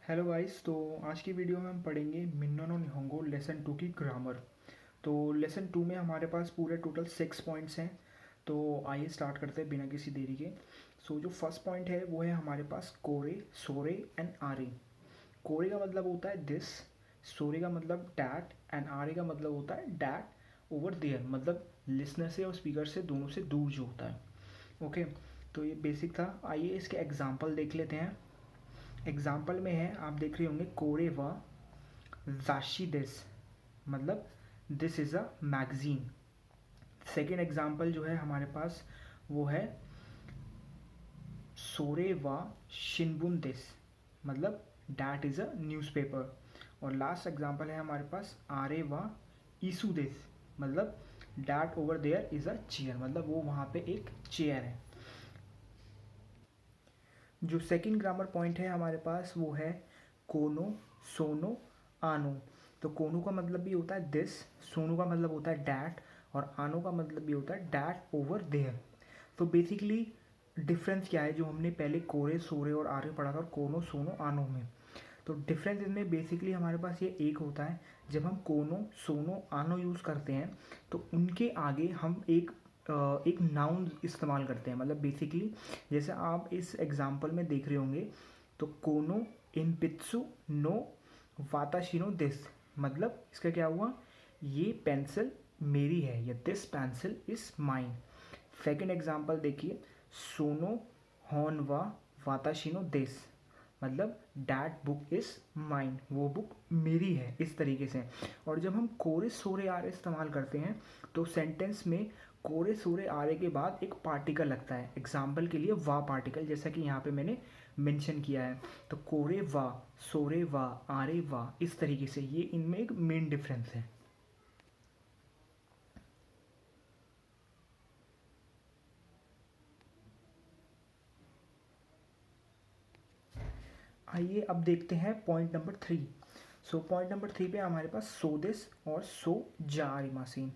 Hello guys. तो आज की वीडियो में हम पढ़ेंगे मिन्नो नो निहोंगो लेसन 2 की ग्रामर। तो लेसन 2 में हमारे पास पूरे टोटल 6 पॉइंट्स हैं। तो आइए स्टार्ट करते हैं बिना किसी देरी के। जो फर्स्ट पॉइंट है वो है हमारे पास कोरे, सोरे एंड आरे। कोरे का मतलब होता है दिस, सोरे का मतलब डैट एंड आरे का मतलब होता है डैट ओवर देयर, मतलब लिसनर से और स्पीकर से दोनों से दूर जो होता है। ओके, तो ये बेसिक था। आइए इसके एग्जाम्पल देख लेते हैं। एग्जाम्पल में है, आप देख रहे होंगे कोरे व जाशी दिस, मतलब this is a magazine. Second example जो है हमारे पास वो है सोरे व शिनबुन दिस, मतलब डैट इज़ अ न्यूज़पेपर। और लास्ट एग्जाम्पल है हमारे पास आरे व ईसु दिस, मतलब that over there is a chair, मतलब वो वहाँ पे एक चेयर है। जो सेकंड ग्रामर पॉइंट है हमारे पास वो है कोनो, सोनो, आनो। तो कोनो का मतलब भी होता है दिस, सोनो का मतलब होता है डैट और आनो का मतलब भी होता है डैट ओवर देयर। तो बेसिकली डिफरेंस क्या है, जो हमने पहले कोरे, सोरे और आरे पढ़ा था कोनो, सोनो, आनो में। तो डिफरेंस इनमें बेसिकली हमारे पास ये एक होता है, जब हम कोनो, सोनो, आनो यूज़ करते हैं तो उनके आगे हम एक नाउन इस्तेमाल करते हैं। मतलब बेसिकली जैसे आप इस एग्जांपल में देख रहे होंगे, तो कोनो इनपित्सु नो वाताशिनो दिस, मतलब इसका क्या हुआ, ये पेंसिल मेरी है या this pencil is mine. Second example देखिए, सोनो हॉन वा वाताशिनो दिस, मतलब डैट बुक इज़ माइन, वो बुक मेरी है, इस तरीके से। और जब हम कोरे सोरे आरे इस्तेमाल करते हैं तो सेंटेंस में कोरे सोरे आरे के बाद एक पार्टिकल लगता है। एग्जाम्पल के लिए वा पार्टिकल, जैसा कि यहाँ पे मैंने मेंशन किया है। तो कोरे वा, सोरे वा, आरे वा, इस तरीके से। ये इनमें एक मेन डिफरेंस है। आइए अब देखते हैं पॉइंट नंबर 3। पॉइंट नंबर 3 पे हमारे पास सो दिस और सो जा रिमासीन।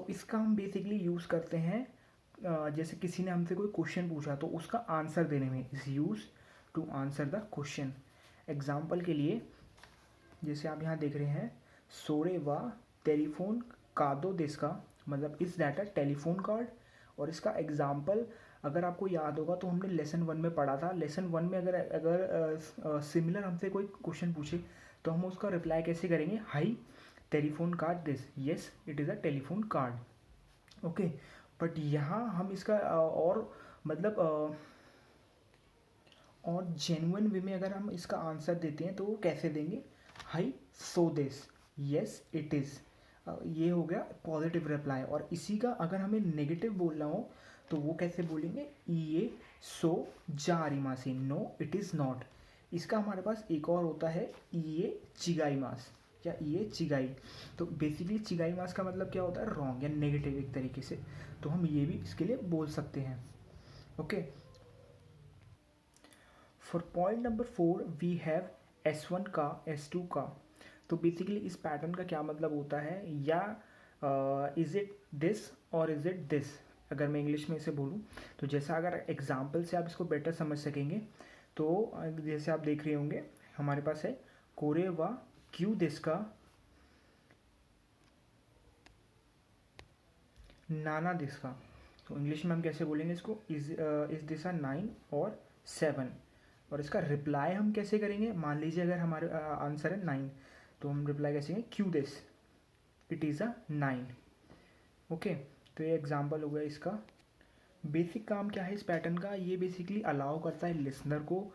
इसका हम बेसिकली यूज़ करते हैं जैसे किसी ने हमसे कोई क्वेश्चन पूछा तो उसका आंसर देने में, is use to answer the question. Example के लिए जैसे आप यहाँ देख रहे हैं, सोरे व टेलीफोन कादो दिस का, मतलब इस दैट अ टेलीफोन कार्ड। और इसका एग्जाम्पल अगर आपको याद होगा तो हमने लेसन 1 में पढ़ा था। लेसन 1 में अगर अगर सिमिलर हमसे कोई क्वेश्चन पूछे तो हम उसका रिप्लाई कैसे करेंगे, high telephone card this, yes it is a telephone card. Okay, but यहाँ हम इसका और मतलब और जेन्युइन वे में अगर हम इसका आंसर देते हैं तो वो कैसे देंगे, high so this, yes it is. ये हो गया पॉजिटिव रिप्लाई। और इसी का अगर हमें नेगेटिव बोलना हो तो वो कैसे बोलेंगे, ये सो जा रिमासी, नो इट इज़ नॉट। इसका हमारे पास एक और होता है, ये चिगाई मास या ये चिगाई। तो बेसिकली चिगाई मास का मतलब क्या होता है, रॉन्ग या नेगेटिव एक तरीके से। तो हम ये भी इसके लिए बोल सकते हैं। Okay, for point number 4 we have S1 का, S2 का। तो बेसिकली इस पैटर्न का क्या मतलब होता है, या इज़ इट दिस और इज़ इट दिस, अगर मैं इंग्लिश में इसे बोलूँ तो। जैसा अगर एग्जाम्पल से आप इसको बेटर समझ सकेंगे तो जैसे आप देख रहे होंगे हमारे पास है कोरे व क्यू दिस का नाना दिस का। तो इंग्लिश में हम कैसे बोलेंगे इसको, इज दिस अ 9 और 7। और इसका रिप्लाई हम कैसे करेंगे, मान लीजिए अगर हमारे आंसर है 9 तो हम रिप्लाई कैसे करेंगे, Q this it is a 9। Okay, तो ये एग्जांपल हो गया इसका। बेसिक काम क्या है इस पैटर्न का, ये बेसिकली अलाउ करता है लिसनर को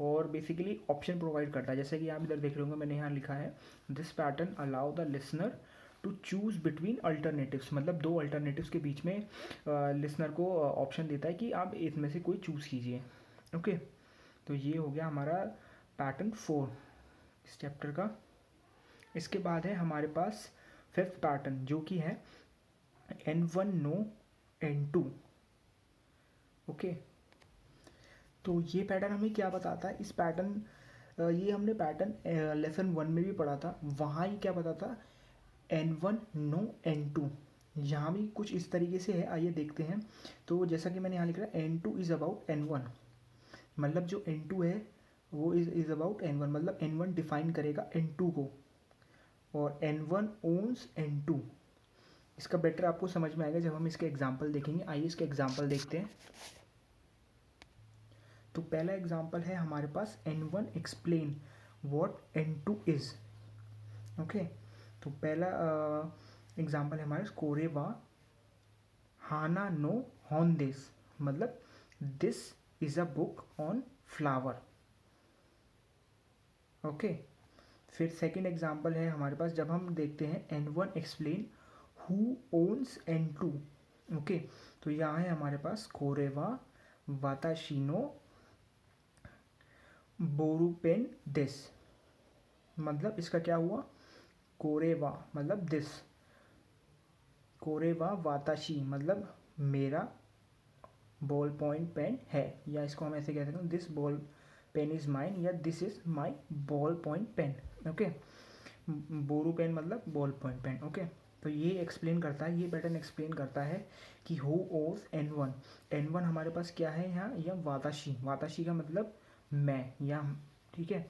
और बेसिकली ऑप्शन प्रोवाइड करता है। जैसे कि आप इधर देख रहे होंगे मैंने यहाँ लिखा है, this pattern allow the listener to choose between alternatives, मतलब दो अल्टरनेटिव्स के बीच में लिसनर को ऑप्शन देता है कि आप इसमें से कोई चूज़ कीजिए। ओके, तो ये हो गया हमारा पैटर्न 4 इस चैप्टर का। इसके बाद है हमारे पास फिफ्थ पैटर्न, जो कि है N1 नो N2। ओके, तो ये पैटर्न हमें क्या बताता है, इस पैटर्न ये हमने पैटर्न लेसन 1 में भी पढ़ा था। वहाँ ही क्या बताता, N1 नो N2। यहाँ भी कुछ इस तरीके से है, आइए देखते हैं। तो जैसा कि मैंने यहाँ लिखा है N2 इज़ अबाउट N1, मतलब जो N2 है वो इज अबाउट N1, मतलब N1 डिफाइन करेगा N2 को और N1 owns N2। इसका बेटर आपको समझ में आएगा जब हम इसके एग्जाम्पल देखेंगे। आइए इसके एग्जाम्पल देखते हैं। तो पहला एग्जाम्पल है हमारे पास N1 explain what N2 is. Okay, तो पहला एग्जाम्पल है हमारे कोरे वा हाना नो हॉन दिस, मतलब this is a book on flower. Okay, फिर सेकेंड एग्जाम्पल है हमारे पास, जब हम देखते हैं N1 explain who owns N2। Okay, तो यहाँ है हमारे पास कोरेवा वाताशिनो बोरुपेन दिस, मतलब इसका क्या हुआ, कोरेवा मतलब दिस, कोरेवा वाताशी मतलब मेरा बॉल पॉइंट पेन है, या इसको हम ऐसे कह सकते हैं this ball pen is mine, या this is my ball point pen. Okay, बोरू पेन मतलब बॉल पॉइंट पेन। ओके, तो ये एक्सप्लेन करता है, ये पैटर्न एक्सप्लेन करता है कि हु ओज N1। N1 हमारे पास क्या है यहाँ, या वाताशी, वाताशी का मतलब मैं या, ठीक है।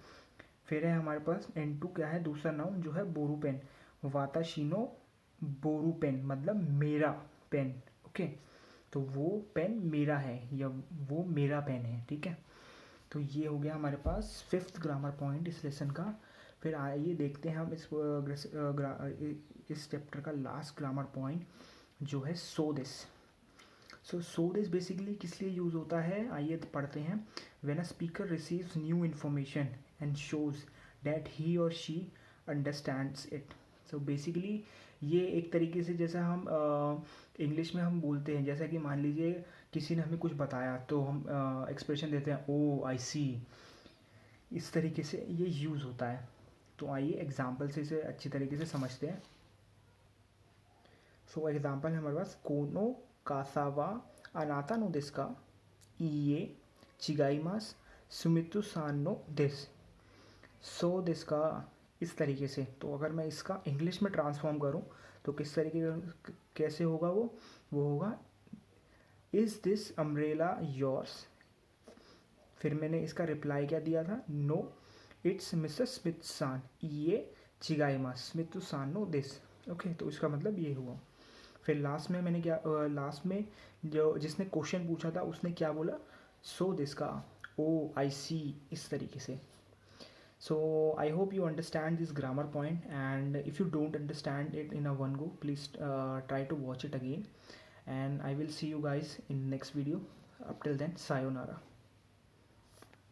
फिर है हमारे पास N2 क्या है, दूसरा नाउन जो है बोरू पेन, वाताशिनो बोरू पेन मतलब मेरा पेन। ओके, तो वो पेन मेरा है या वो मेरा पेन है, ठीक है। तो ये हो गया हमारे पास फिफ्थ ग्रामर पॉइंट इस लेसन का। फिर आइए देखते हैं हम इस चैप्टर का लास्ट ग्रामर पॉइंट जो है so this. So this basically किस लिए यूज़ होता है, आइए पढ़ते हैं। When a speaker receives new information and shows that he और she understands it. So basically ये एक तरीके से जैसा हम इंग्लिश में हम बोलते हैं, जैसा कि मान लीजिए किसी ने हमें कुछ बताया तो हम एक्सप्रेशन देते हैं ओ आई सी, इस तरीके से ये यूज़ होता है। तो आइए एग्जाम्पल से इसे अच्छी तरीके से समझते हैं। सो एग्जाम्पल है हमारे पास कोनो कासावा अनाता नो दिस का इए चिगाईमास सुमितु सान नो दिस। सो दिस का इस तरीके से। तो अगर मैं इसका इंग्लिश में ट्रांसफॉर्म करूं तो किस तरीके का कैसे होगा, वो होगा इज़ दिस अम्ब्रेला योर्स। फिर मैंने इसका रिप्लाई क्या दिया था, नो इट्स मिस्टर स्मिथ सान ये चिगाईमास स्मिथ सान नो दिस। ओके, तो इसका मतलब ये हुआ। फिर लास्ट में मैंने क्या लास्ट में जो जिसने क्वेश्चन पूछा था उसने क्या बोला, सो दिस का ओ आई सी, इस तरीके से। So I hope you understand this grammar point, and if you don't understand it in a one go, please try to watch it again, and I will see you guys in next video. Up till then, sayonara.